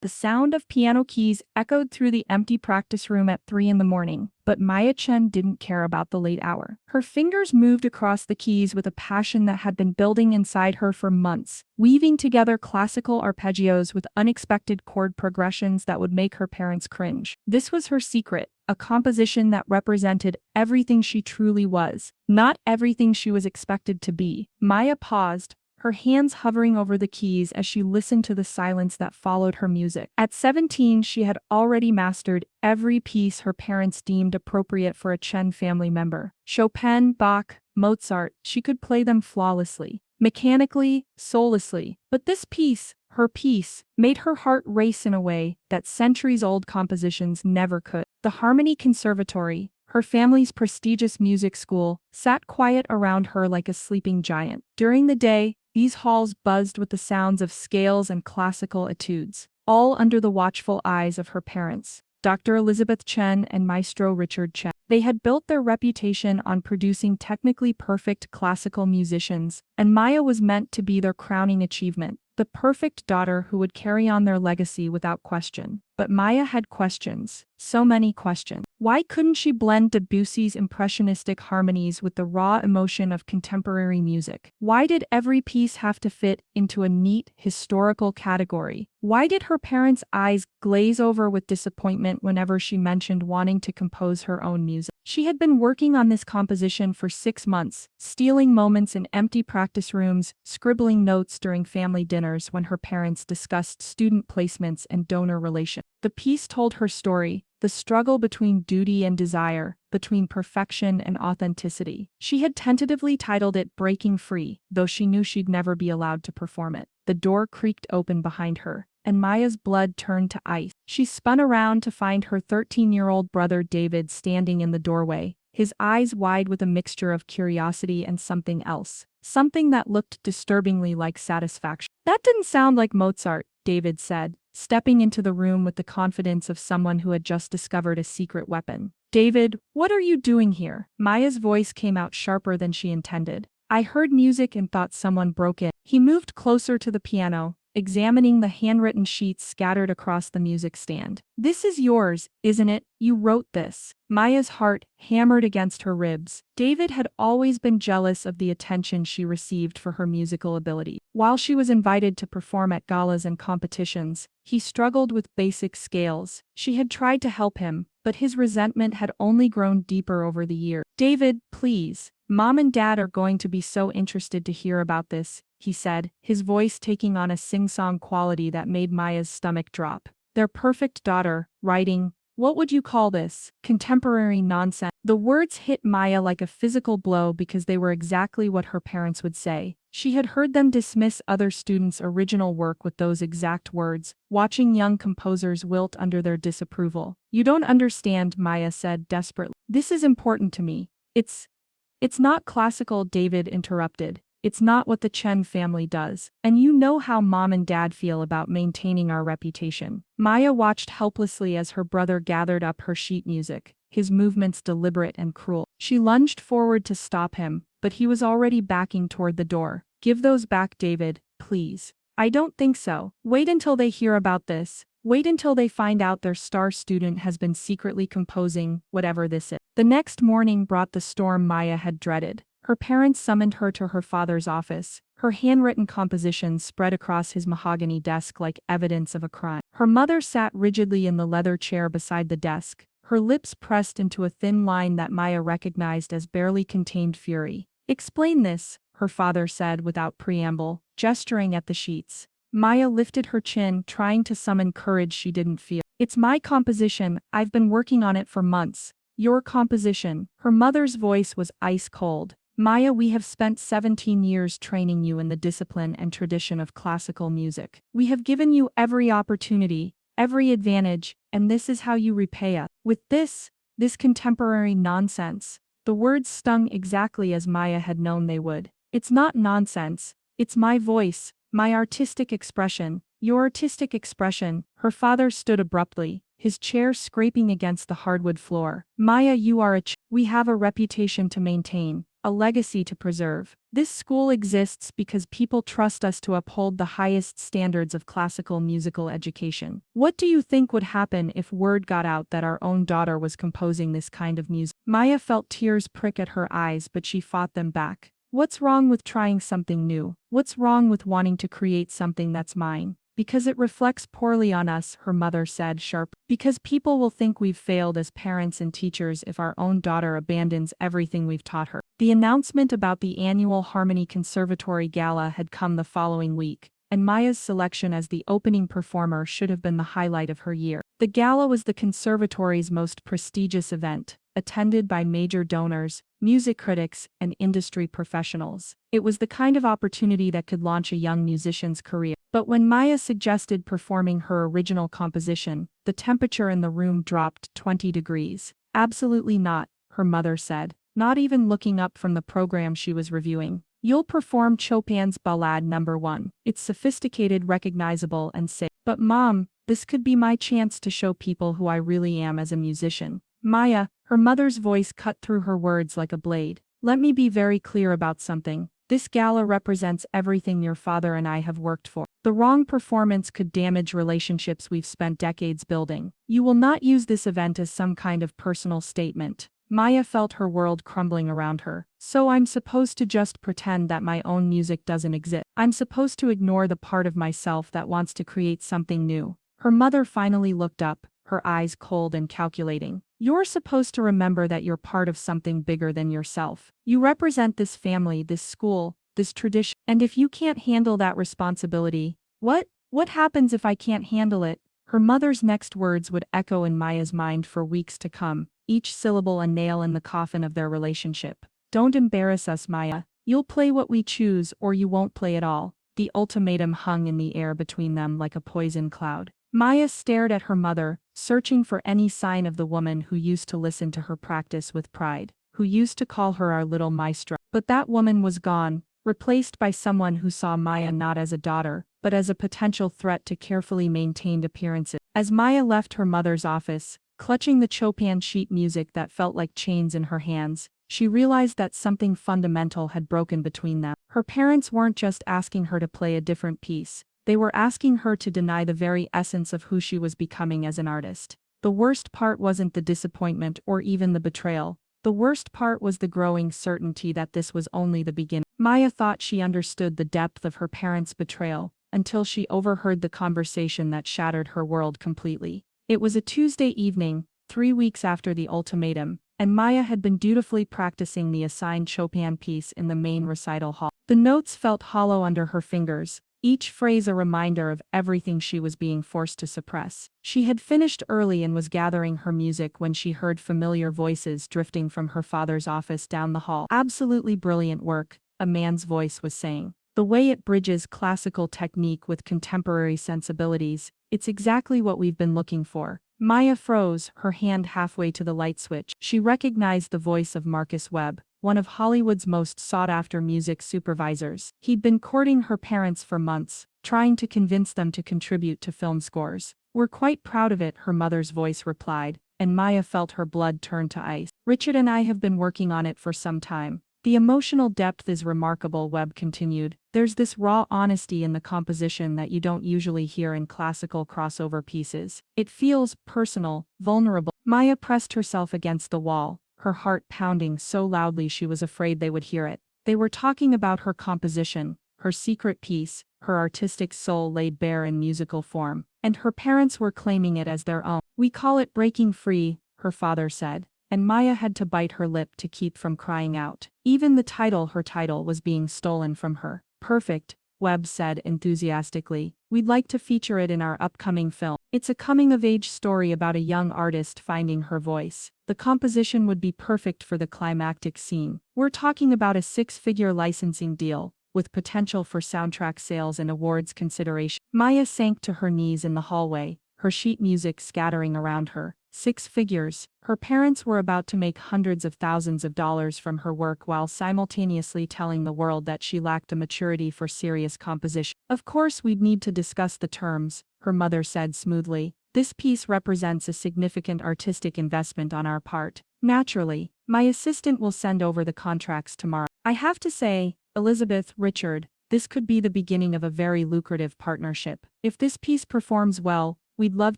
The sound of piano keys echoed through the empty practice room at 3 in the morning, but Chen didn't care about the late hour. Her fingers moved across the keys with a passion that had been building inside her for months, weaving together classical arpeggios with unexpected chord progressions that would make her parents cringe. This was her secret, a composition that represented everything she truly was, not everything she was expected to be. Maya paused, her hands hovering over the keys as she listened to the silence that followed her music. At 17, she had already mastered every piece her parents deemed appropriate for a Chen family member. Chopin, Bach, Mozart, she could play them flawlessly, mechanically, soullessly. But this piece, her piece, made her heart race in a way that centuries-old compositions never could. The Harmony Conservatory, her family's prestigious music school, sat quiet around her like a sleeping giant. During the day, these halls buzzed with the sounds of scales and classical etudes, all under the watchful eyes of her parents, Dr. Elizabeth Chen and Maestro Richard Chen. They had built their reputation on producing technically perfect classical musicians, and Maya was meant to be their crowning achievement, the perfect daughter who would carry on their legacy without question. But Maya had questions, so many questions. Why couldn't she blend Debussy's impressionistic harmonies with the raw emotion of contemporary music? Why did every piece have to fit into a neat, historical category? Why did her parents' eyes glaze over with disappointment whenever she mentioned wanting to compose her own music? She had been working on this composition for 6 months, stealing moments in empty practice rooms, scribbling notes during family dinners when her parents discussed student placements and donor relations. The piece told her story, the struggle between duty and desire, between perfection and authenticity. She had tentatively titled it Breaking Free, though she knew she'd never be allowed to perform it. The door creaked open behind her, and Maya's blood turned to ice. She spun around to find her 13-year-old brother David standing in the doorway, his eyes wide with a mixture of curiosity and something else, something that looked disturbingly like satisfaction. "That didn't sound like Mozart," David said, stepping into the room with the confidence of someone who had just discovered a secret weapon. "David, what are you doing here?" Maya's voice came out sharper than she intended. "I heard music and thought someone broke in." He moved closer to the piano, examining the handwritten sheets scattered across the music stand. "This is yours, isn't it? You wrote this." Maya's heart hammered against her ribs. David had always been jealous of the attention she received for her musical ability. While she was invited to perform at galas and competitions, he struggled with basic scales. She had tried to help him, but his resentment had only grown deeper over the years. "David, please. Mom and Dad are going to be so interested to hear about this," he said, his voice taking on a sing-song quality that made Maya's stomach drop. "Their perfect daughter, writing, what would you call this? Contemporary nonsense." The words hit Maya like a physical blow because they were exactly what her parents would say. She had heard them dismiss other students' original work with those exact words, watching young composers wilt under their disapproval. "You don't understand," Maya said desperately. "This is important to me. It's not classical," David interrupted. "It's not what the Chen family does. And you know how Mom and Dad feel about maintaining our reputation." Maya watched helplessly as her brother gathered up her sheet music, his movements deliberate and cruel. She lunged forward to stop him, but he was already backing toward the door. "Give those back, David, please." "I don't think so. Wait until they hear about this. Wait until they find out their star student has been secretly composing, whatever this is." The next morning brought the storm Maya had dreaded. Her parents summoned her to her father's office, her handwritten compositions spread across his mahogany desk like evidence of a crime. Her mother sat rigidly in the leather chair beside the desk, her lips pressed into a thin line that Maya recognized as barely contained fury. "Explain this," her father said without preamble, gesturing at the sheets. Maya lifted her chin, trying to summon courage she didn't feel. "It's my composition, I've been working on it for months." "Your composition." Her mother's voice was ice cold. "Maya, we have spent 17 years training you in the discipline and tradition of classical music. We have given you every opportunity, every advantage, and this is how you repay us. With this contemporary nonsense." The words stung exactly as Maya had known they would. "It's not nonsense. It's my voice, my artistic expression." "Your artistic expression." Her father stood abruptly, his chair scraping against the hardwood floor. "Maya, you are we have a reputation to maintain. a legacy to preserve. This school exists because people trust us to uphold the highest standards of classical musical education. What do you think would happen if word got out that our own daughter was composing this kind of music? Maya felt tears prick at her eyes, but she fought them back. What's wrong with trying something new? What's wrong with wanting to create something that's mine? Because it reflects poorly on us, her mother said sharply. Because people will think we've failed as parents and teachers if our own daughter abandons everything we've taught her. The announcement about the annual Harmony Conservatory Gala had come the following week, and Maya's selection as the opening performer should have been the highlight of her year. The gala was the conservatory's most prestigious event, attended by major donors, music critics, and industry professionals. It was the kind of opportunity that could launch a young musician's career. But when Maya suggested performing her original composition, the temperature in the room dropped 20 degrees. Absolutely not, her mother said, not even looking up from the program she was reviewing. You'll perform Chopin's Ballade No. 1. It's sophisticated, recognizable, and safe. But Mom, this could be my chance to show people who I really am as a musician. Maya, her mother's voice cut through her words like a blade. Let me be very clear about something. This gala represents everything your father and I have worked for. The wrong performance could damage relationships we've spent decades building. You will not use this event as some kind of personal statement. Maya felt her world crumbling around her. So I'm supposed to just pretend that my own music doesn't exist. I'm supposed to ignore the part of myself that wants to create something new. Her mother finally looked up, her eyes cold and calculating. You're supposed to remember that you're part of something bigger than yourself. You represent this family, this school, this tradition. And if you can't handle that responsibility, what happens if I can't handle it? Her mother's next words would echo in Maya's mind for weeks to come, each syllable a nail in the coffin of their relationship. Don't embarrass us, Maya. You'll play what we choose or you won't play at all. The ultimatum hung in the air between them like a poison cloud. Maya stared at her mother, searching for any sign of the woman who used to listen to her practice with pride, who used to call her our little maestra. But that woman was gone, replaced by someone who saw Maya not as a daughter, but as a potential threat to carefully maintained appearances. As Maya left her mother's office, clutching the Chopin sheet music that felt like chains in her hands, she realized that something fundamental had broken between them. Her parents weren't just asking her to play a different piece. They were asking her to deny the very essence of who she was becoming as an artist. The worst part wasn't the disappointment or even the betrayal. The worst part was the growing certainty that this was only the beginning. Maya thought she understood the depth of her parents' betrayal, until she overheard the conversation that shattered her world completely. It was a Tuesday evening, 3 weeks after the ultimatum, and Maya had been dutifully practicing the assigned Chopin piece in the main recital hall. The notes felt hollow under her fingers, each phrase a reminder of everything she was being forced to suppress. She had finished early and was gathering her music when she heard familiar voices drifting from her father's office down the hall. Absolutely brilliant work, a man's voice was saying. The way it bridges classical technique with contemporary sensibilities, it's exactly what we've been looking for. Maya froze, her hand halfway to the light switch. She recognized the voice of Marcus Webb, one of Hollywood's most sought-after music supervisors. He'd been courting her parents for months, trying to convince them to contribute to film scores. We're quite proud of it, her mother's voice replied, and Maya felt her blood turn to ice. Richard and I have been working on it for some time. The emotional depth is remarkable, Webb continued. There's this raw honesty in the composition that you don't usually hear in classical crossover pieces. It feels personal, vulnerable. Maya pressed herself against the wall, her heart pounding so loudly she was afraid they would hear it. They were talking about her composition, her secret piece, her artistic soul laid bare in musical form, and her parents were claiming it as their own. We call it breaking free, her father said, and Maya had to bite her lip to keep from crying out. Even the title, her title, was being stolen from her. Perfect, Webb said enthusiastically. We'd like to feature it in our upcoming film. It's a coming-of-age story about a young artist finding her voice. The composition would be perfect for the climactic scene. We're talking about a 6-figure licensing deal, with potential for soundtrack sales and awards consideration. Maya sank to her knees in the hallway, her sheet music scattering around her. 6 figures. Her parents were about to make hundreds of thousands of dollars from her work while simultaneously telling the world that she lacked a maturity for serious composition. Of course, we'd need to discuss the terms, her mother said smoothly. This piece represents a significant artistic investment on our part. Naturally, My assistant will send over the contracts tomorrow. I have to say, Elizabeth, Richard, this could be the beginning of a very lucrative partnership. If this piece performs well, we'd love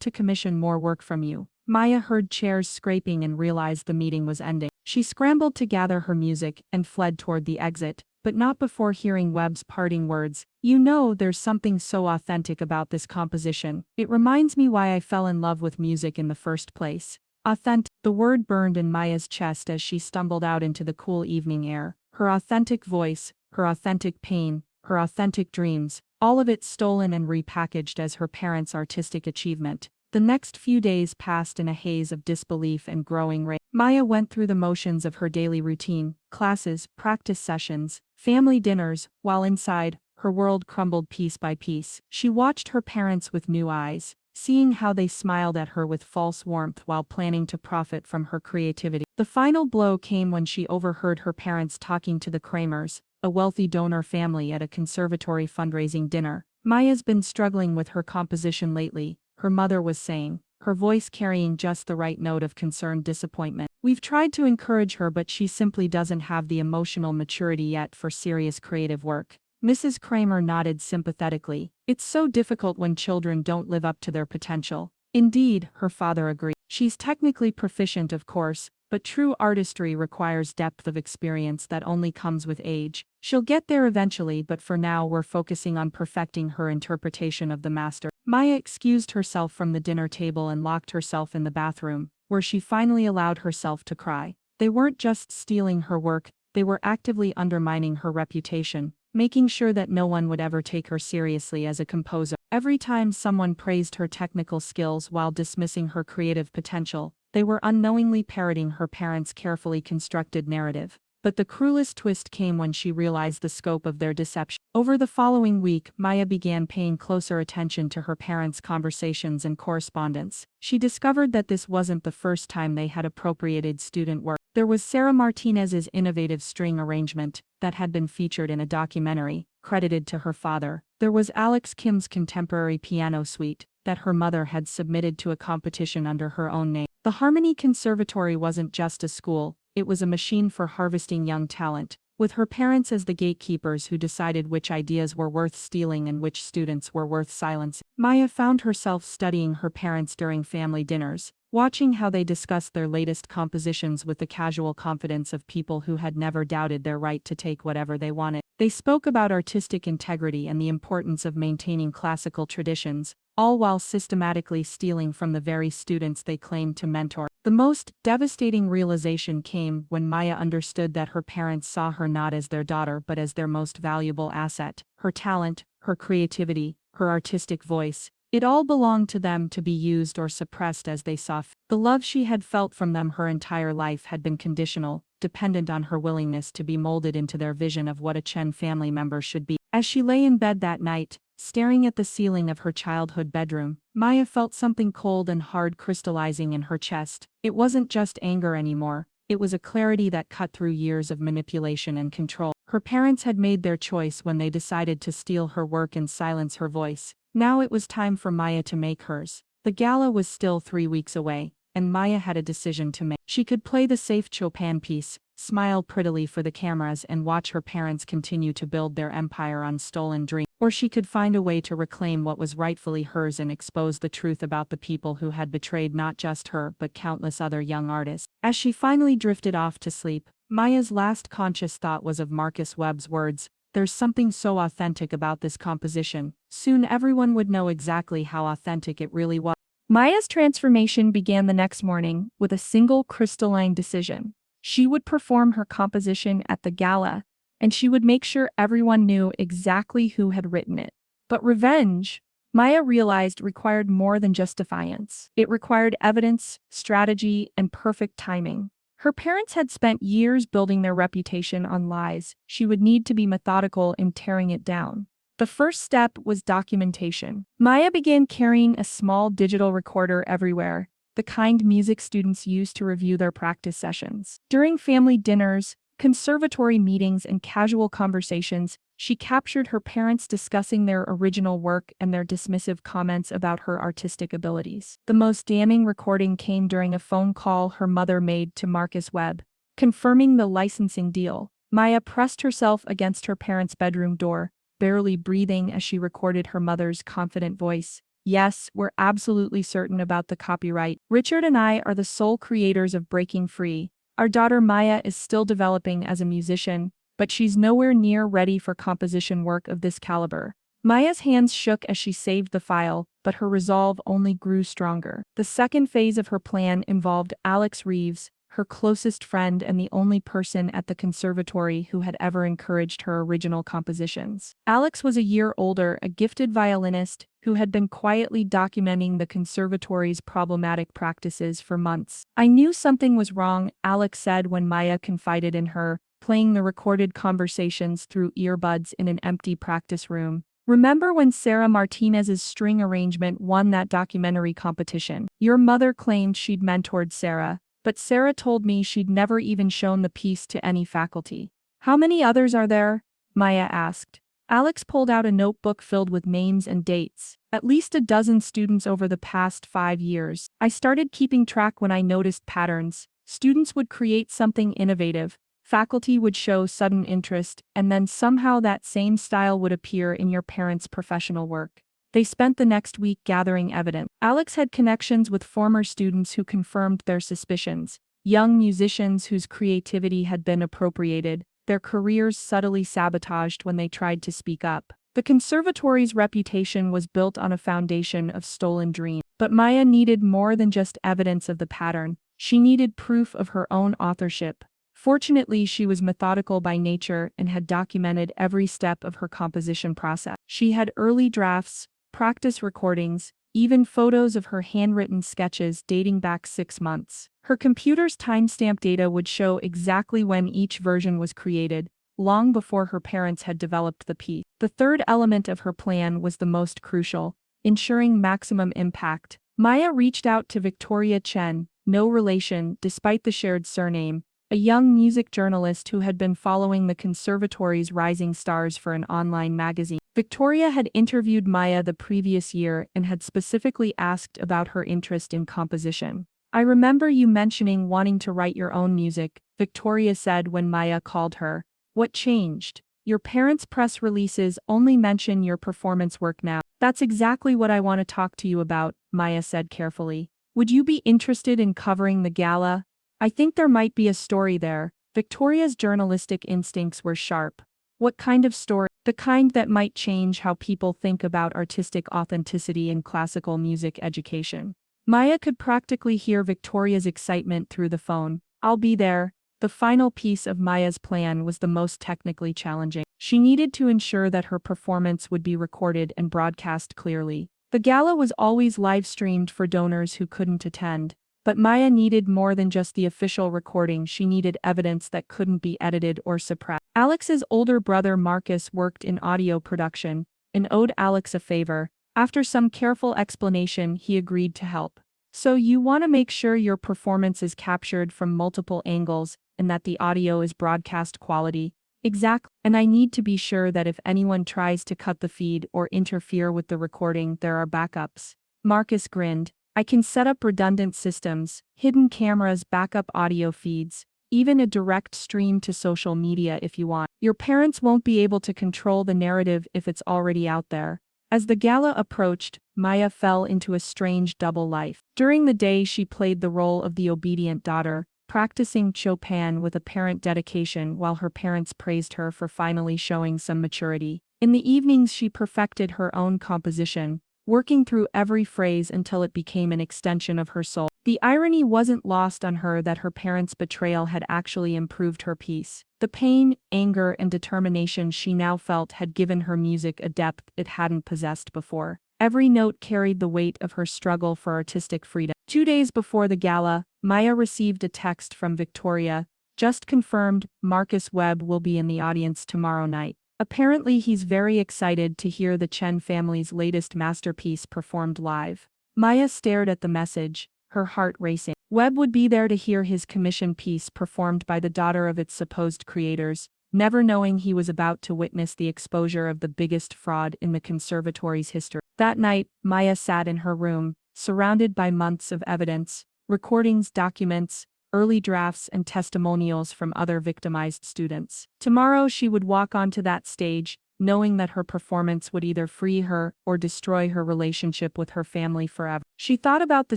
to commission more work from you. Maya heard chairs scraping and realized the meeting was ending. She scrambled to gather her music and fled toward the exit, but not before hearing Webb's parting words. You know, there's something so authentic about this composition. It reminds me why I fell in love with music in the first place. Authentic. The word burned in Maya's chest as she stumbled out into the cool evening air. Her authentic voice, her authentic pain, her authentic dreams, all of it stolen and repackaged as her parents' artistic achievement. The next few days passed in a haze of disbelief and growing rage. Maya went through the motions of her daily routine, classes, practice sessions, family dinners, while inside, her world crumbled piece by piece. She watched her parents with new eyes, seeing how they smiled at her with false warmth while planning to profit from her creativity. The final blow came when she overheard her parents talking to the Kramers, a wealthy donor family at a conservatory fundraising dinner. Maya's been struggling with her composition lately, her mother was saying, her voice carrying just the right note of concerned disappointment. We've tried to encourage her, but she simply doesn't have the emotional maturity yet for serious creative work. Mrs. Kramer nodded sympathetically. It's so difficult when children don't live up to their potential. Indeed, her father agreed. She's technically proficient, of course, but true artistry requires depth of experience that only comes with age. She'll get there eventually, but for now we're focusing on perfecting her interpretation of the master. Maya excused herself from the dinner table and locked herself in the bathroom, where she finally allowed herself to cry. They weren't just stealing her work, they were actively undermining her reputation, making sure that no one would ever take her seriously as a composer. Every time someone praised her technical skills while dismissing her creative potential, they were unknowingly parroting her parents' carefully constructed narrative. But the cruelest twist came when she realized the scope of their deception. Over the following week, Maya began paying closer attention to her parents' conversations and correspondence. She discovered that this wasn't the first time they had appropriated student work. There was Sarah Martinez's innovative string arrangement that had been featured in a documentary, credited to her father. There was Alex Kim's contemporary piano suite that her mother had submitted to a competition under her own name. The Harmony Conservatory wasn't just a school, it was a machine for harvesting young talent, with her parents as the gatekeepers who decided which ideas were worth stealing and which students were worth silencing. Maya found herself studying her parents during family dinners, watching how they discussed their latest compositions with the casual confidence of people who had never doubted their right to take whatever they wanted. They spoke about artistic integrity and the importance of maintaining classical traditions, all while systematically stealing from the very students they claimed to mentor. The most devastating realization came when Maya understood that her parents saw her not as their daughter but as their most valuable asset. Her talent, her creativity, her artistic voice, it all belonged to them to be used or suppressed as they saw fit. The love she had felt from them her entire life had been conditional, dependent on her willingness to be molded into their vision of what a Chen family member should be. As she lay in bed that night, staring at the ceiling of her childhood bedroom, Maya felt something cold and hard crystallizing in her chest. It wasn't just anger anymore, it was a clarity that cut through years of manipulation and control. Her parents had made their choice when they decided to steal her work and silence her voice. Now it was time for Maya to make hers. The gala was still 3 weeks away, and Maya had a decision to make. She could play the safe Chopin piece, smile prettily for the cameras and watch her parents continue to build their empire on stolen dreams. Or she could find a way to reclaim what was rightfully hers and expose the truth about the people who had betrayed not just her but countless other young artists. As she finally drifted off to sleep, Maya's last conscious thought was of Marcus Webb's words, "There's something so authentic about this composition. Soon everyone would know exactly how authentic it really was." Maya's transformation began the next morning with a single crystalline decision. She would perform her composition at the gala, and she would make sure everyone knew exactly who had written it. But revenge, Maya realized, required more than just defiance. It required evidence, strategy, and perfect timing. Her parents had spent years building their reputation on lies. She would need to be methodical in tearing it down. The first step was documentation. Maya began carrying a small digital recorder everywhere, the kind music students used to review their practice sessions. During family dinners, conservatory meetings, and casual conversations, she captured her parents discussing their original work and their dismissive comments about her artistic abilities. The most damning recording came during a phone call her mother made to Marcus Webb, confirming the licensing deal. Maya pressed herself against her parents' bedroom door, barely breathing as she recorded her mother's confident voice. Yes, we're absolutely certain about the copyright. Richard and I are the sole creators of Breaking Free. Our daughter Maya is still developing as a musician, but she's nowhere near ready for composition work of this caliber. Maya's hands shook as she saved the file, but her resolve only grew stronger. The second phase of her plan involved Alex Reeves, her closest friend and the only person at the conservatory who had ever encouraged her original compositions. Alex was a year older, a gifted violinist who had been quietly documenting the conservatory's problematic practices for months. I knew something was wrong, Alex said when Maya confided in her, playing the recorded conversations through earbuds in an empty practice room. Remember when Sarah Martinez's string arrangement won that documentary competition? Your mother claimed she'd mentored Sarah, but Sarah told me she'd never even shown the piece to any faculty. How many others are there? Maya asked. Alex pulled out a notebook filled with names and dates. At least a dozen students over the past 5 years. I started keeping track when I noticed patterns. Students would create something innovative. Faculty would show sudden interest, and then somehow that same style would appear in your parents' professional work. They spent the next week gathering evidence. Alex had connections with former students who confirmed their suspicions, young musicians whose creativity had been appropriated, their careers subtly sabotaged when they tried to speak up. The conservatory's reputation was built on a foundation of stolen dreams. But Maya needed more than just evidence of the pattern. She needed proof of her own authorship. Fortunately, she was methodical by nature and had documented every step of her composition process. She had early drafts, practice recordings, even photos of her handwritten sketches dating back 6 months. Her computer's timestamp data would show exactly when each version was created, long before her parents had developed the piece. The third element of her plan was the most crucial, ensuring maximum impact. Maya reached out to Victoria Chen, no relation despite the shared surname, a young music journalist who had been following the conservatory's rising stars for an online magazine. Victoria had interviewed Maya the previous year and had specifically asked about her interest in composition. I remember you mentioning wanting to write your own music, Victoria said when Maya called her. What changed? Your parents' press releases only mention your performance work now. That's exactly what I want to talk to you about, Maya said carefully. Would you be interested in covering the gala? I think there might be a story there. Victoria's journalistic instincts were sharp. What kind of story? The kind that might change how people think about artistic authenticity in classical music education. Maya could practically hear Victoria's excitement through the phone. I'll be there. The final piece of Maya's plan was the most technically challenging. She needed to ensure that her performance would be recorded and broadcast clearly. The gala was always live-streamed for donors who couldn't attend. But Maya needed more than just the official recording. She needed evidence that couldn't be edited or suppressed. Alex's older brother Marcus worked in audio production and owed Alex a favor. After some careful explanation, he agreed to help. So you want to make sure your performance is captured from multiple angles and that the audio is broadcast quality. Exactly. And I need to be sure that if anyone tries to cut the feed or interfere with the recording, there are backups. Marcus grinned. I can set up redundant systems, hidden cameras, backup audio feeds, even a direct stream to social media if you want. Your parents won't be able to control the narrative if it's already out there. As the gala approached, Maya fell into a strange double life. During the day, she played the role of the obedient daughter, practicing Chopin with apparent dedication while her parents praised her for finally showing some maturity. In the evenings, she perfected her own composition, working through every phrase until it became an extension of her soul. The irony wasn't lost on her that her parents' betrayal had actually improved her piece. The pain, anger, and determination she now felt had given her music a depth it hadn't possessed before. Every note carried the weight of her struggle for artistic freedom. 2 days before the gala, Maya received a text from Victoria. Just confirmed, Marcus Webb will be in the audience tomorrow night. Apparently he's very excited to hear the Chen family's latest masterpiece performed live. Maya stared at the message, her heart racing. Webb would be there to hear his commission piece performed by the daughter of its supposed creators, never knowing he was about to witness the exposure of the biggest fraud in the conservatory's history. That night, Maya sat in her room, surrounded by months of evidence, recordings, documents, early drafts and testimonials from other victimized students. Tomorrow she would walk onto that stage, knowing that her performance would either free her or destroy her relationship with her family forever. She thought about the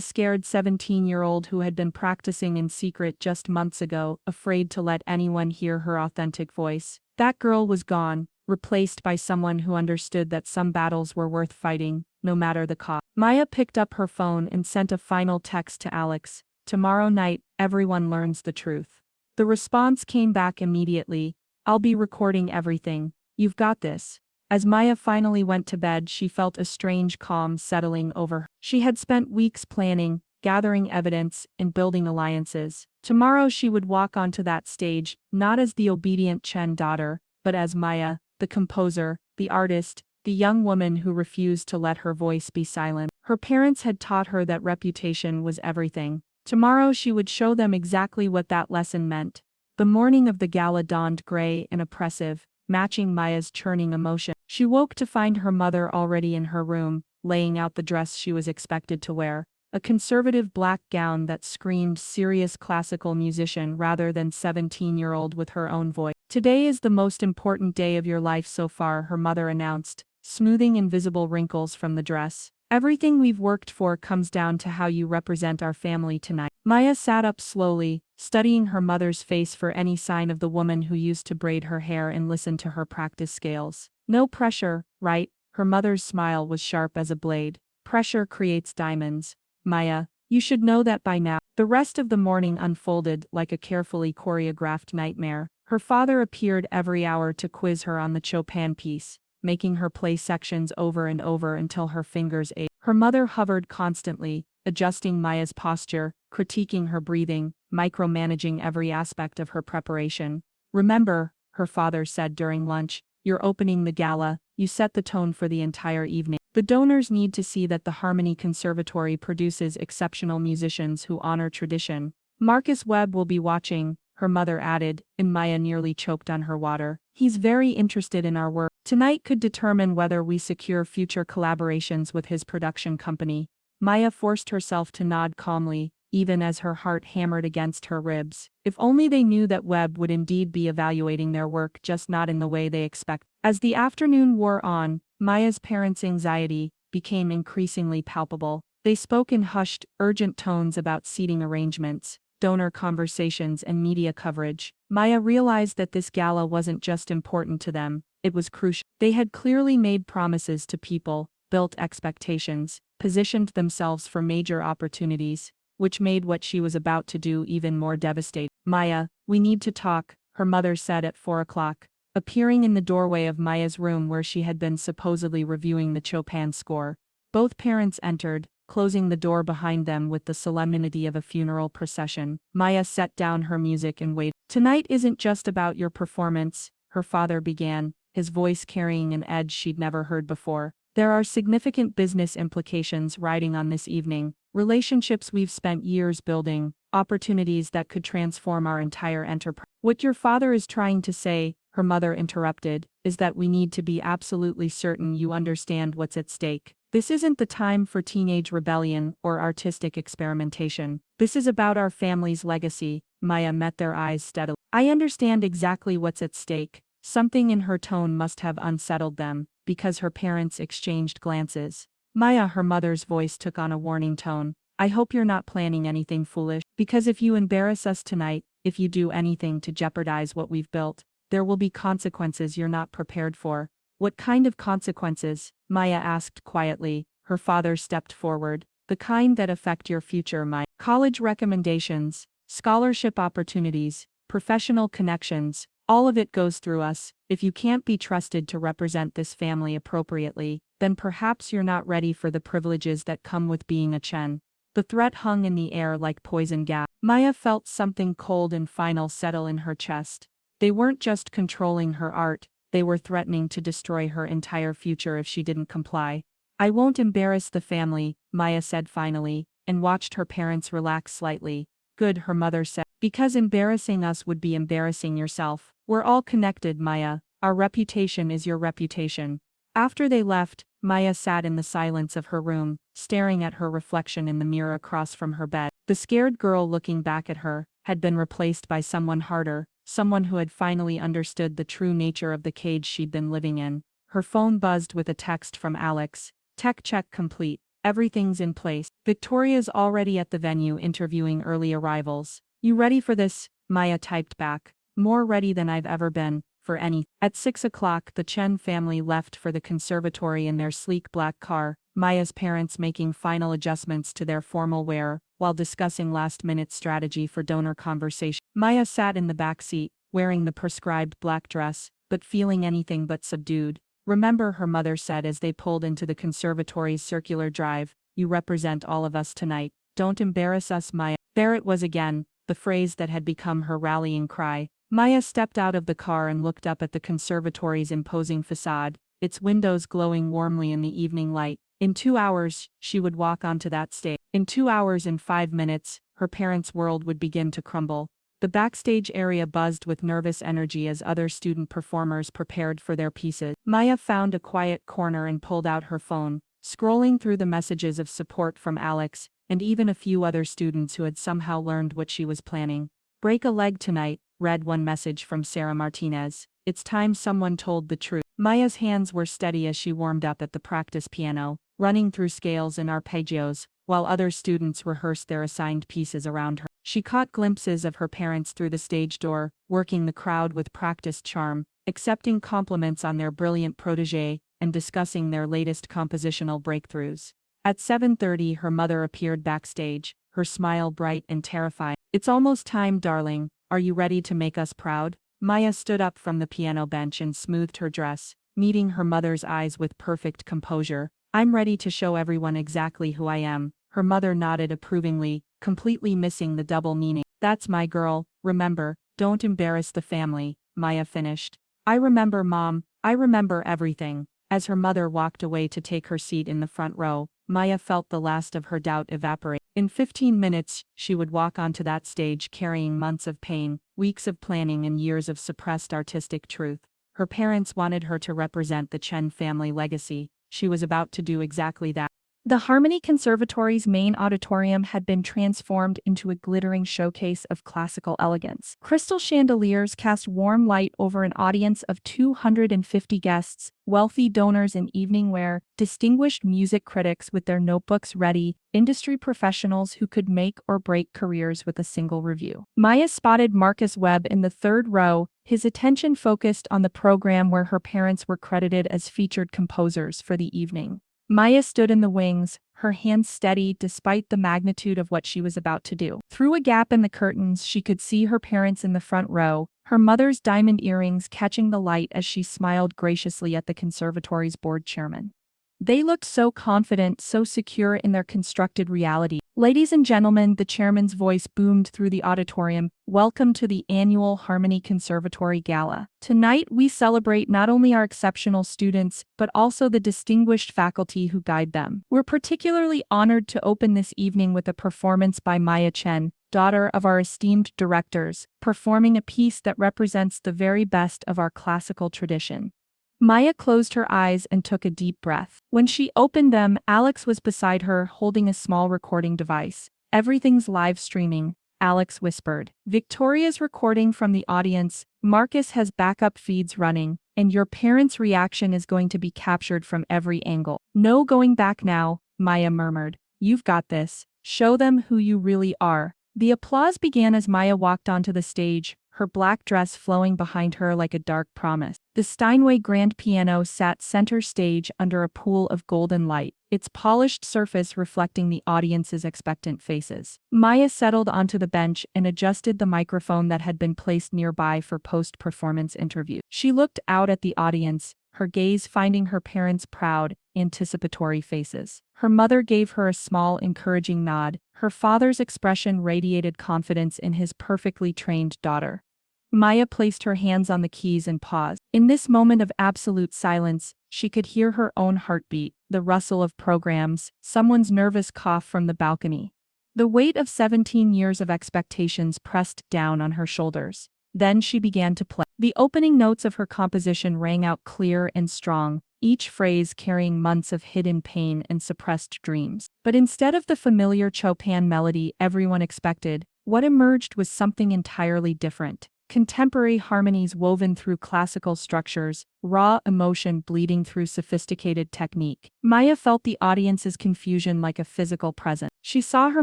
scared 17-year-old who had been practicing in secret just months ago, afraid to let anyone hear her authentic voice. That girl was gone, replaced by someone who understood that some battles were worth fighting, no matter the cost. Maya picked up her phone and sent a final text to Alex. Tomorrow night, everyone learns the truth. The response came back immediately. I'll be recording everything. You've got this. As Maya finally went to bed, she felt a strange calm settling over her. She had spent weeks planning, gathering evidence, and building alliances. Tomorrow she would walk onto that stage, not as the obedient Chen daughter, but as Maya, the composer, the artist, the young woman who refused to let her voice be silent. Her parents had taught her that reputation was everything. Tomorrow she would show them exactly what that lesson meant. The morning of the gala dawned gray and oppressive, matching Maya's churning emotion. She woke to find her mother already in her room, laying out the dress she was expected to wear. A conservative black gown that screamed serious classical musician rather than 17-year-old with her own voice. Today is the most important day of your life so far, her mother announced, smoothing invisible wrinkles from the dress. Everything we've worked for comes down to how you represent our family tonight. Maya sat up slowly, studying her mother's face for any sign of the woman who used to braid her hair and listen to her practice scales. No pressure, right? Her mother's smile was sharp as a blade. Pressure creates diamonds. Maya, you should know that by now. The rest of the morning unfolded like a carefully choreographed nightmare. Her father appeared every hour to quiz her on the Chopin piece, making her play sections over and over until her fingers ached. Her mother hovered constantly, adjusting Maya's posture, critiquing her breathing, micromanaging every aspect of her preparation. Remember, her father said during lunch, you're opening the gala, you set the tone for the entire evening. The donors need to see that the Harmony Conservatory produces exceptional musicians who honor tradition. Marcus Webb will be watching, her mother added, and Maya nearly choked on her water. He's very interested in our work. Tonight could determine whether we secure future collaborations with his production company. Maya forced herself to nod calmly, even as her heart hammered against her ribs. If only they knew that Webb would indeed be evaluating their work, just not in the way they expect. As the afternoon wore on, Maya's parents' anxiety became increasingly palpable. They spoke in hushed, urgent tones about seating arrangements, donor conversations, and media coverage. Maya realized that this gala wasn't just important to them, it was crucial. They had clearly made promises to people, built expectations, positioned themselves for major opportunities, which made what she was about to do even more devastating. Maya, we need to talk, her mother said at 4 o'clock, appearing in the doorway of Maya's room where she had been supposedly reviewing the Chopin score. Both parents entered, closing the door behind them with the solemnity of a funeral procession. Maya set down her music and waited. Tonight isn't just about your performance, her father began, his voice carrying an edge she'd never heard before. There are significant business implications riding on this evening, relationships we've spent years building, opportunities that could transform our entire enterprise. What your father is trying to say, her mother interrupted, is that we need to be absolutely certain you understand what's at stake. This isn't the time for teenage rebellion or artistic experimentation. This is about our family's legacy. Maya met their eyes steadily. I understand exactly what's at stake. Something in her tone must have unsettled them, because her parents exchanged glances. Maya, her mother's voice took on a warning tone. I hope you're not planning anything foolish, because if you embarrass us tonight, if you do anything to jeopardize what we've built, there will be consequences you're not prepared for. What kind of consequences? Maya asked quietly. Her father stepped forward. The kind that affect your future, Maya. College recommendations, scholarship opportunities, professional connections, all of it goes through us. If you can't be trusted to represent this family appropriately, then perhaps you're not ready for the privileges that come with being a Chen. The threat hung in the air like poison gas. Maya felt something cold and final settle in her chest. They weren't just controlling her art, they were threatening to destroy her entire future if she didn't comply. I won't embarrass the family, Maya said finally, and watched her parents relax slightly. Good, her mother said. Because embarrassing us would be embarrassing yourself. We're all connected, Maya. Our reputation is your reputation. After they left, Maya sat in the silence of her room, staring at her reflection in the mirror across from her bed. The scared girl looking back at her had been replaced by someone harder, someone who had finally understood the true nature of the cage she'd been living in. Her phone buzzed with a text from Alex. Tech check complete. Everything's in place. Victoria's already at the venue interviewing early arrivals. You ready for this? Maya typed back. More ready than I've ever been, for any. At 6 o'clock, the Chen family left for the conservatory in their sleek black car, Maya's parents making final adjustments to their formal wear, while discussing last-minute strategy for donor conversation. Maya sat in the back seat, wearing the prescribed black dress, but feeling anything but subdued. Remember, her mother said as they pulled into the conservatory's circular drive, you represent all of us tonight. Don't embarrass us, Maya. There it was again, the phrase that had become her rallying cry. Maya stepped out of the car and looked up at the conservatory's imposing facade, its windows glowing warmly in the evening light. In 2 hours, she would walk onto that stage. In 2 hours and 5 minutes, her parents' world would begin to crumble. The backstage area buzzed with nervous energy as other student performers prepared for their pieces. Maya found a quiet corner and pulled out her phone, scrolling through the messages of support from Alex, and even a few other students who had somehow learned what she was planning. Break a leg tonight, read one message from Sarah Martinez. It's time someone told the truth. Maya's hands were steady as she warmed up at the practice piano, running through scales and arpeggios, while other students rehearsed their assigned pieces around her. She caught glimpses of her parents through the stage door, working the crowd with practiced charm, accepting compliments on their brilliant protégé, and discussing their latest compositional breakthroughs. At 7:30, her mother appeared backstage, her smile bright and terrifying. It's almost time, darling. Are you ready to make us proud? Maya stood up from the piano bench and smoothed her dress, meeting her mother's eyes with perfect composure. I'm ready to show everyone exactly who I am. Her mother nodded approvingly, completely missing the double meaning. That's my girl, remember, don't embarrass the family, Maya finished. I remember, Mom, I remember everything. As her mother walked away to take her seat in the front row, Maya felt the last of her doubt evaporate. In 15 minutes, she would walk onto that stage carrying months of pain, weeks of planning and years of suppressed artistic truth. Her parents wanted her to represent the Chen family legacy. She was about to do exactly that. The Harmony Conservatory's main auditorium had been transformed into a glittering showcase of classical elegance. Crystal chandeliers cast warm light over an audience of 250 guests, wealthy donors in evening wear, distinguished music critics with their notebooks ready, industry professionals who could make or break careers with a single review. Maya spotted Marcus Webb in the third row, his attention focused on the program where her parents were credited as featured composers for the evening. Maya stood in the wings, her hands steady despite the magnitude of what she was about to do. Through a gap in the curtains, she could see her parents in the front row, her mother's diamond earrings catching the light as she smiled graciously at the conservatory's board chairman. They looked so confident, so secure in their constructed reality. Ladies and gentlemen, the chairman's voice boomed through the auditorium. Welcome to the annual Harmony Conservatory Gala. Tonight, we celebrate not only our exceptional students, but also the distinguished faculty who guide them. We're particularly honored to open this evening with a performance by Maya Chen, daughter of our esteemed directors, performing a piece that represents the very best of our classical tradition. Maya closed her eyes and took a deep breath. When she opened them, Alex was beside her, holding a small recording device. Everything's live streaming, Alex whispered. Victoria's recording from the audience, Marcus has backup feeds running, and your parents' reaction is going to be captured from every angle. No going back now, Maya murmured. You've got this. Show them who you really are. The applause began as Maya walked onto the stage, her black dress flowing behind her like a dark promise. The Steinway grand piano sat center stage under a pool of golden light, its polished surface reflecting the audience's expectant faces. Maya settled onto the bench and adjusted the microphone that had been placed nearby for post-performance interview. She looked out at the audience, her gaze finding her parents' proud, anticipatory faces. Her mother gave her a small, encouraging nod. Her father's expression radiated confidence in his perfectly trained daughter. Maya placed her hands on the keys and paused. In this moment of absolute silence, she could hear her own heartbeat, the rustle of programs, someone's nervous cough from the balcony. The weight of 17 years of expectations pressed down on her shoulders. Then she began to play. The opening notes of her composition rang out clear and strong, each phrase carrying months of hidden pain and suppressed dreams. But instead of the familiar Chopin melody everyone expected, What emerged was something entirely different. Contemporary harmonies woven through classical structures, raw emotion bleeding through sophisticated technique. Maya felt the audience's confusion like a physical presence. She saw her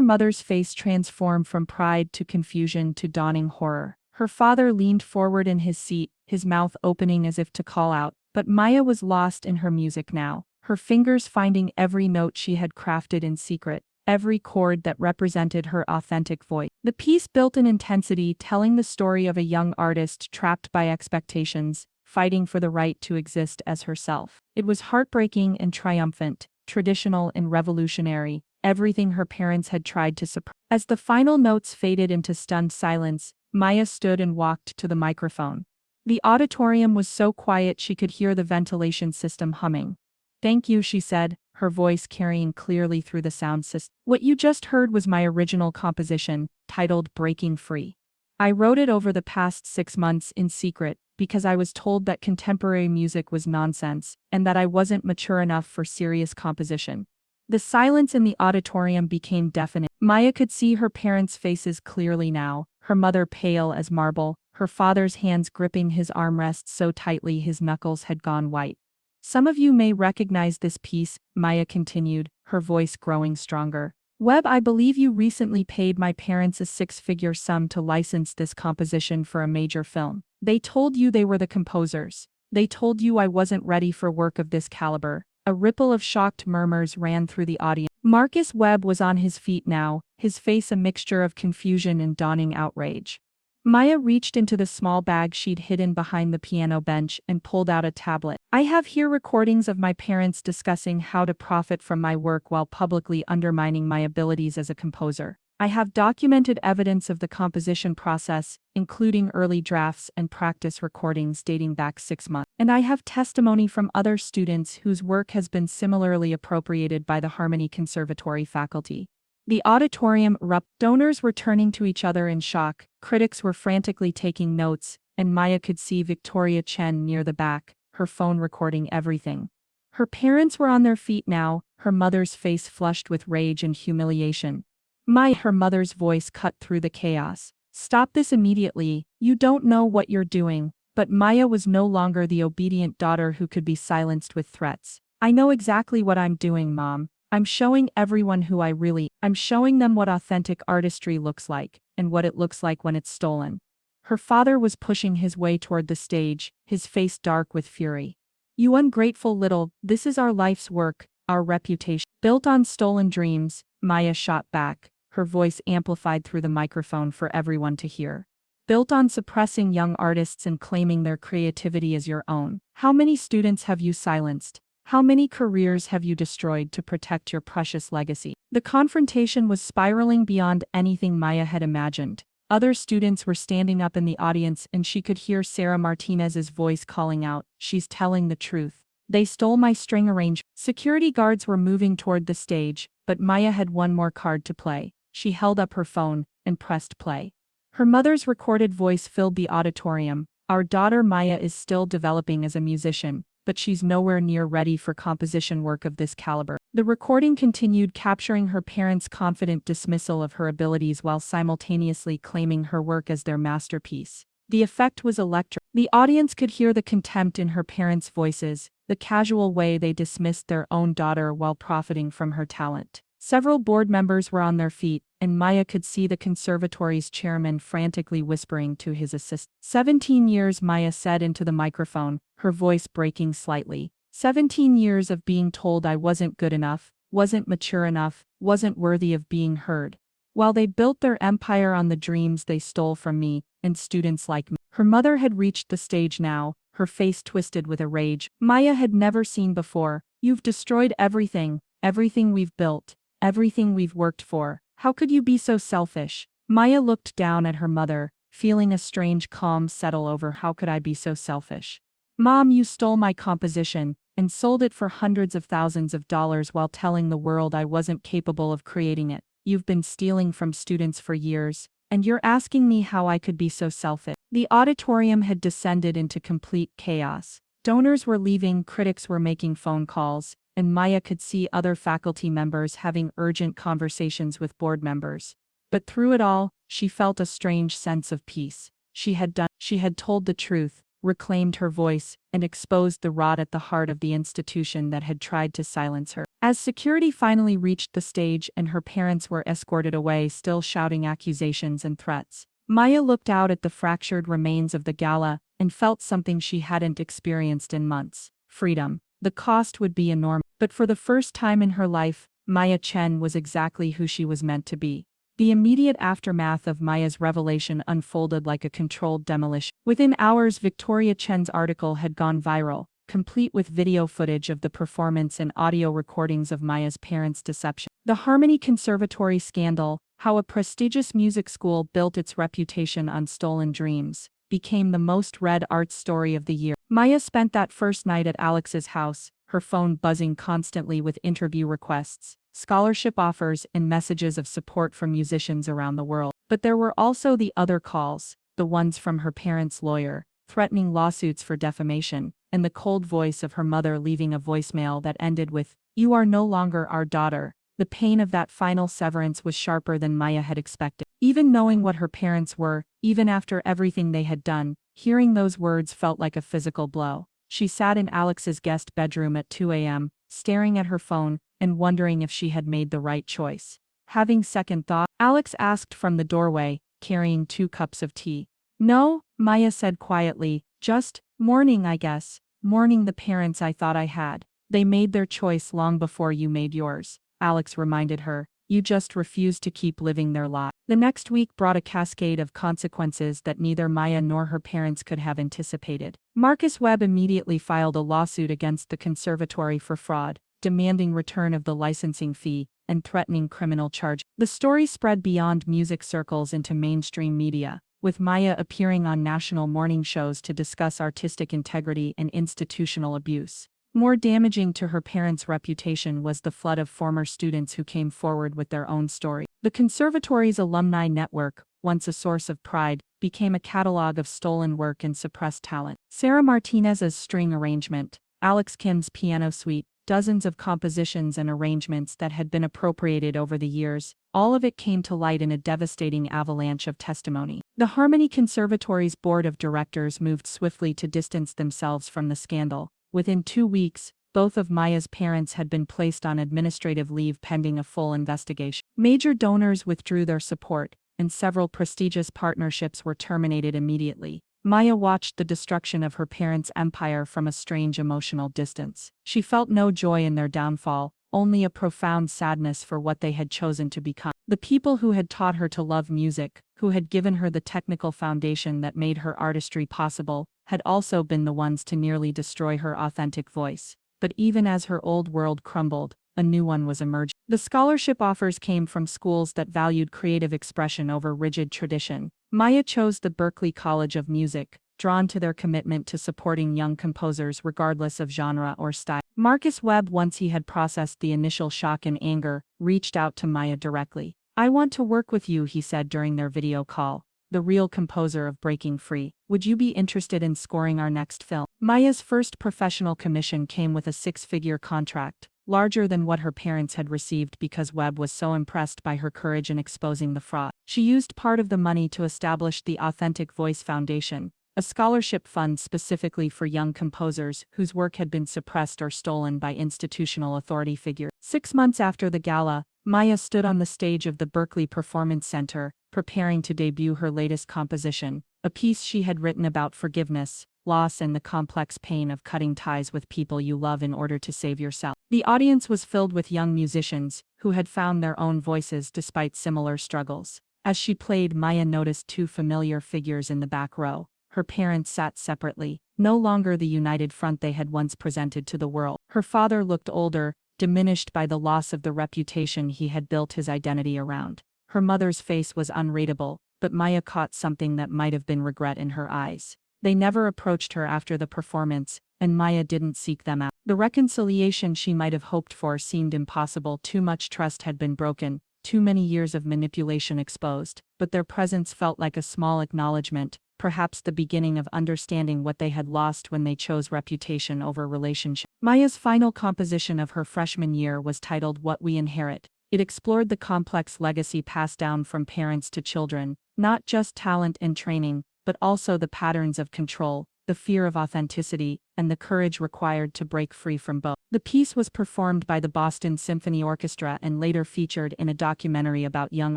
mother's face transform from pride to confusion to dawning horror. Her father leaned forward in his seat, his mouth opening as if to call out, but Maya was lost in her music now, her fingers finding every note she had crafted in secret, every chord that represented her authentic voice. The piece built an intensity, telling the story of a young artist trapped by expectations, fighting for the right to exist as herself. It was heartbreaking and triumphant, traditional and revolutionary, everything her parents had tried to suppress. As the final notes faded into stunned silence, Maya stood and walked to the microphone. The auditorium was so quiet she could hear the ventilation system humming. "Thank you," she said, her voice carrying clearly through the sound system. "What you just heard was my original composition, titled Breaking Free. I wrote it over the past 6 months in secret, because I was told that contemporary music was nonsense, and that I wasn't mature enough for serious composition." The silence in the auditorium became deafening. Maya could see her parents' faces clearly now, her mother pale as marble, her father's hands gripping his armrests so tightly his knuckles had gone white. "Some of you may recognize this piece," Maya continued, her voice growing stronger. "Webb, I believe you recently paid my parents a 6-figure sum to license this composition for a major film. They told you they were the composers. They told you I wasn't ready for work of this caliber." A ripple of shocked murmurs ran through the audience. Marcus Webb was on his feet now, his face a mixture of confusion and dawning outrage. Maya reached into the small bag she'd hidden behind the piano bench and pulled out a tablet. "I have here recordings of my parents discussing how to profit from my work while publicly undermining my abilities as a composer. I have documented evidence of the composition process, including early drafts and practice recordings dating back 6 months. And I have testimony from other students whose work has been similarly appropriated by the Harmony Conservatory faculty." The auditorium erupted. Donors were turning to each other in shock, critics were frantically taking notes, and Maya could see Victoria Chen near the back, her phone recording everything. Her parents were on their feet now, her mother's face flushed with rage and humiliation. "Maya," her mother's voice cut through the chaos. "Stop this immediately, you don't know what you're doing." But Maya was no longer the obedient daughter who could be silenced with threats. "I know exactly what I'm doing, Mom. I'm showing everyone who I'm showing them what authentic artistry looks like, and what it looks like when it's stolen." Her father was pushing his way toward the stage, his face dark with fury. "You ungrateful little, this is our life's work, our reputation. Built on stolen dreams," Maya shot back, her voice amplified through the microphone for everyone to hear. "Built on suppressing young artists and claiming their creativity as your own. How many students have you silenced? How many careers have you destroyed to protect your precious legacy?" The confrontation was spiraling beyond anything Maya had imagined. Other students were standing up in the audience and she could hear Sarah Martinez's voice calling out, "She's telling the truth. They stole my string arrangement." Security guards were moving toward the stage, but Maya had one more card to play. She held up her phone and pressed play. Her mother's recorded voice filled the auditorium. "Our daughter Maya is still developing as a musician, but she's nowhere near ready for composition work of this caliber." The recording continued, capturing her parents' confident dismissal of her abilities while simultaneously claiming her work as their masterpiece. The effect was electric. The audience could hear the contempt in her parents' voices, the casual way they dismissed their own daughter while profiting from her talent. Several board members were on their feet, and Maya could see the conservatory's chairman frantically whispering to his assistant. 17 years, Maya said into the microphone, her voice breaking slightly. 17 years of being told I wasn't good enough, wasn't mature enough, wasn't worthy of being heard. While they built their empire on the dreams they stole from me, and students like me." Her mother had reached the stage now, her face twisted with a rage Maya had never seen before. "You've destroyed everything, everything we've built, everything we've worked for. How could you be so selfish?" Maya looked down at her mother, feeling a strange calm settle over. "How could I be so selfish? Mom, you stole my composition, and sold it for hundreds of thousands of dollars while telling the world I wasn't capable of creating it. You've been stealing from students for years, and you're asking me how I could be so selfish." The auditorium had descended into complete chaos. Donors were leaving, critics were making phone calls, and Maya could see other faculty members having urgent conversations with board members. But through it all, she felt a strange sense of peace. She had told the truth, reclaimed her voice, and exposed the rot at the heart of the institution that had tried to silence her. As security finally reached the stage and her parents were escorted away, still shouting accusations and threats, Maya looked out at the fractured remains of the gala and felt something she hadn't experienced in months: freedom. The cost would be enormous, but for the first time in her life, Maya Chen was exactly who she was meant to be. The immediate aftermath of Maya's revelation unfolded like a controlled demolition. Within hours, Victoria Chen's article had gone viral, complete with video footage of the performance and audio recordings of Maya's parents' deception. The Harmony Conservatory scandal, how a prestigious music school built its reputation on stolen dreams, became the most read arts story of the year. Maya spent that first night at Alex's house, her phone buzzing constantly with interview requests, scholarship offers, and messages of support from musicians around the world. But there were also the other calls, the ones from her parents' lawyer, threatening lawsuits for defamation, and the cold voice of her mother leaving a voicemail that ended with, "You are no longer our daughter." The pain of that final severance was sharper than Maya had expected. Even knowing what her parents were, even after everything they had done, hearing those words felt like a physical blow. She sat in Alex's guest bedroom at 2 a.m., staring at her phone and wondering if she had made the right choice. Having second thought, Alex asked from the doorway, carrying 2 cups of tea. "No," Maya said quietly, "just mourning, I guess. Mourning the parents I thought I had. They made their choice long before you made yours." Alex reminded her, "You just refused to keep living their lot." The next week brought a cascade of consequences that neither Maya nor her parents could have anticipated. Marcus Webb immediately filed a lawsuit against the conservatory for fraud, demanding return of the licensing fee and threatening criminal charges. The story spread beyond music circles into mainstream media, with Maya appearing on national morning shows to discuss artistic integrity and institutional abuse. More damaging to her parents' reputation was the flood of former students who came forward with their own story. The conservatory's alumni network, once a source of pride, became a catalog of stolen work and suppressed talent. Sarah Martinez's string arrangement, Alex Kim's piano suite, dozens of compositions and arrangements that had been appropriated over the years, all of it came to light in a devastating avalanche of testimony. The Harmony Conservatory's board of directors moved swiftly to distance themselves from the scandal. Within 2 weeks, both of Maya's parents had been placed on administrative leave pending a full investigation. Major donors withdrew their support, and several prestigious partnerships were terminated immediately. Maya watched the destruction of her parents' empire from a strange emotional distance. She felt no joy in their downfall, only a profound sadness for what they had chosen to become. The people who had taught her to love music, who had given her the technical foundation that made her artistry possible, had also been the ones to nearly destroy her authentic voice. But even as her old world crumbled, a new one was emerging. The scholarship offers came from schools that valued creative expression over rigid tradition. Maya chose the Berklee College of Music, drawn to their commitment to supporting young composers regardless of genre or style. Marcus Webb, once he had processed the initial shock and anger, reached out to Maya directly. "I want to work with you," he said during their video call. "The real composer of Breaking Free. Would you be interested in scoring our next film?" Maya's first professional commission came with a 6-figure contract, larger than what her parents had received because Webb was so impressed by her courage in exposing the fraud. She used part of the money to establish the Authentic Voice Foundation, a scholarship fund specifically for young composers whose work had been suppressed or stolen by institutional authority figures. 6 months after the gala, Maya stood on the stage of the Berklee Performance Center, preparing to debut her latest composition, a piece she had written about forgiveness, loss, and the complex pain of cutting ties with people you love in order to save yourself. The audience was filled with young musicians who had found their own voices despite similar struggles. As she played, Maya noticed 2 familiar figures in the back row. Her parents sat separately, no longer the united front they had once presented to the world. Her father looked older, diminished by the loss of the reputation he had built his identity around. Her mother's face was unreadable, but Maya caught something that might have been regret in her eyes. They never approached her after the performance, and Maya didn't seek them out. The reconciliation she might have hoped for seemed impossible. Too much trust had been broken, too many years of manipulation exposed, but their presence felt like a small acknowledgement, perhaps the beginning of understanding what they had lost when they chose reputation over relationship. Maya's final composition of her freshman year was titled What We Inherit. It explored the complex legacy passed down from parents to children, not just talent and training, but also the patterns of control, the fear of authenticity, and the courage required to break free from both. The piece was performed by the Boston Symphony Orchestra and later featured in a documentary about young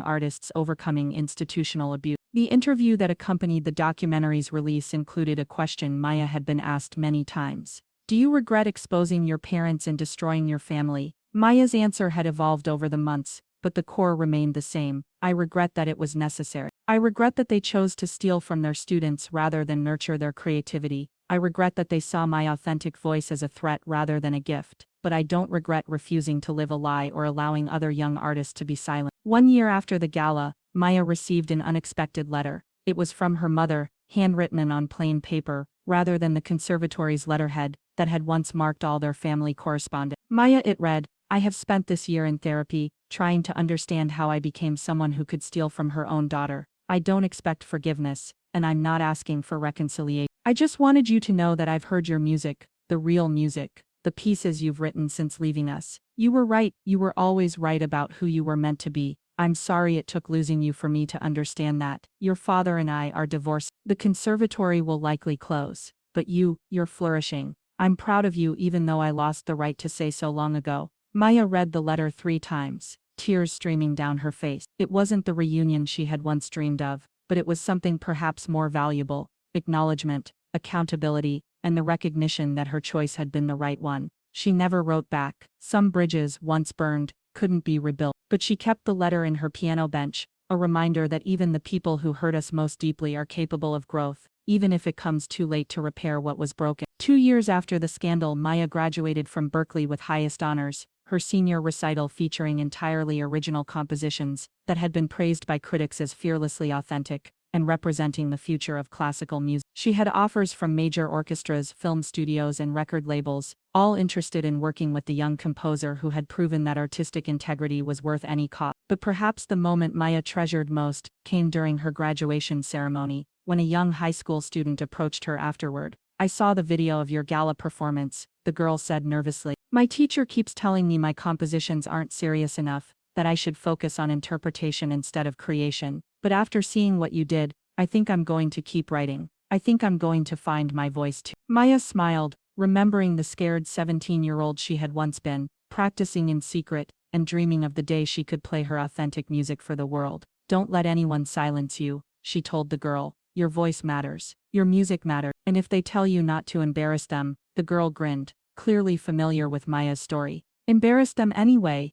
artists overcoming institutional abuse. The interview that accompanied the documentary's release included a question Maya had been asked many times. Do you regret exposing your parents and destroying your family? Maya's answer had evolved over the months, but the core remained the same. I regret that it was necessary. I regret that they chose to steal from their students rather than nurture their creativity. I regret that they saw my authentic voice as a threat rather than a gift. But I don't regret refusing to live a lie or allowing other young artists to be silent. 1 year after the gala, Maya received an unexpected letter. It was from her mother, handwritten and on plain paper, rather than the conservatory's letterhead that had once marked all their family correspondence. Maya, it read, I have spent this year in therapy, trying to understand how I became someone who could steal from her own daughter. I don't expect forgiveness, and I'm not asking for reconciliation. I just wanted you to know that I've heard your music, the real music, the pieces you've written since leaving us. You were right, you were always right about who you were meant to be. I'm sorry it took losing you for me to understand that. Your father and I are divorced. The conservatory will likely close, but you're flourishing. I'm proud of you even though I lost the right to say so long ago. Maya read the letter 3 times, tears streaming down her face. It wasn't the reunion she had once dreamed of, but it was something perhaps more valuable: acknowledgement, accountability, and the recognition that her choice had been the right one. She never wrote back. Some bridges, once burned, couldn't be rebuilt. But she kept the letter in her piano bench, a reminder that even the people who hurt us most deeply are capable of growth, even if it comes too late to repair what was broken. 2 years after the scandal, Maya graduated from Berkeley with highest honors, her senior recital featuring entirely original compositions that had been praised by critics as fearlessly authentic and representing the future of classical music. She had offers from major orchestras, film studios, and record labels, all interested in working with the young composer who had proven that artistic integrity was worth any cost. But perhaps the moment Maya treasured most came during her graduation ceremony, when a young high school student approached her afterward. I saw the video of your gala performance, the girl said nervously. My teacher keeps telling me my compositions aren't serious enough, that I should focus on interpretation instead of creation. But after seeing what you did, I think I'm going to keep writing. I think I'm going to find my voice too. Maya smiled, remembering the scared 17-year-old she had once been, practicing in secret, and dreaming of the day she could play her authentic music for the world. Don't let anyone silence you, she told the girl. Your voice matters. Your music matters. And if they tell you not to embarrass them, the girl grinned, clearly familiar with Maya's story. Embarrass them anyway,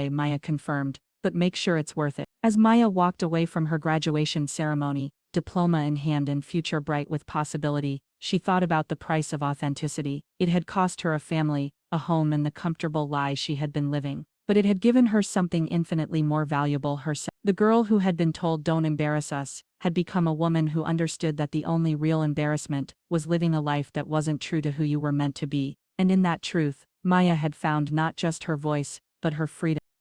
Maya confirmed, but make sure it's worth it. As Maya walked away from her graduation ceremony, diploma in hand and future bright with possibility, she thought about the price of authenticity. It had cost her a family, a home, and the comfortable life she had been living. But it had given her something infinitely more valuable: herself. The girl who had been told "don't embarrass us" had become a woman who understood that the only real embarrassment was living a life that wasn't true to who you were meant to be. And in that truth, Maya had found not just her voice, but her freedom.